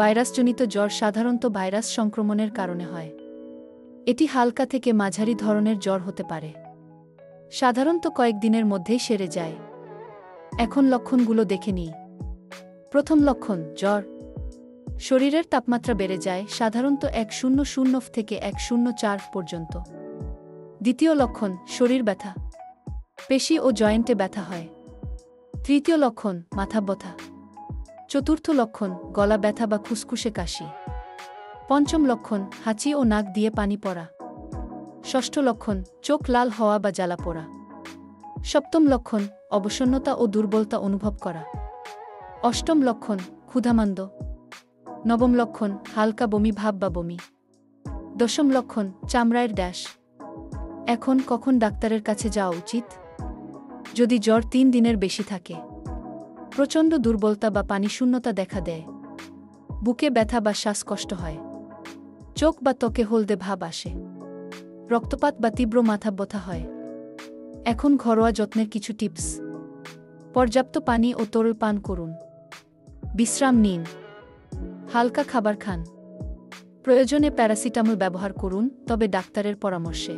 ভাইরাসজনিত জ্বর সাধারণত ভাইরাস সংক্রমণের কারণে হয়। এটি হালকা থেকে মাঝারি ধরনের জ্বর হতে পারে। সাধারণত কয়েকদিনের মধ্যেই সেরে যায়। এখন লক্ষণগুলো দেখে নিই। প্রথম লক্ষণ, জ্বর। শরীরের তাপমাত্রা বেড়ে যায়, সাধারণত 100 থেকে 104 পর্যন্ত। দ্বিতীয় লক্ষণ, শরীর ব্যথা। পেশি ও জয়েন্টে ব্যথা হয়। তৃতীয় লক্ষণ, মাথা ব্যথা। চতুর্থ লক্ষণ, গলা ব্যথা বা খুসখুসে কাশি। পঞ্চম লক্ষণ, হাঁচি ও নাক দিয়ে পানি পড়া। ষষ্ঠ লক্ষণ, চোখ লাল হওয়া বা জ্বালা পোড়া। সপ্তম লক্ষণ, অবসন্নতা ও দুর্বলতা অনুভব করা। অষ্টম লক্ষণ, ক্ষুধামান্দ। নবম লক্ষণ, হালকা বমি ভাব বা বমি। দশম লক্ষণ, চামড়ার ড্যাশ। এখন কখন ডাক্তারের কাছে যাওয়া উচিত? যদি জ্বর 3 দিনের বেশি থাকে, প্রচণ্ড দুর্বলতা বা পানিশূন্যতা দেখা দেয়, বুকে ব্যথা বা শ্বাসকষ্ট হয়, চোখ বা ত্বকে হলদে ভাব আসে, রক্তপাত বা তীব্র মাথা ব্যথা হয়। এখন ঘরোয়া যত্নের কিছু টিপস। পর্যাপ্ত পানি ও তরল পান করুন। বিশ্রাম নিন। হালকা খাবার খান। প্রয়োজনে প্যারাসিটামল ব্যবহার করুন, তবে ডাক্তারের পরামর্শে।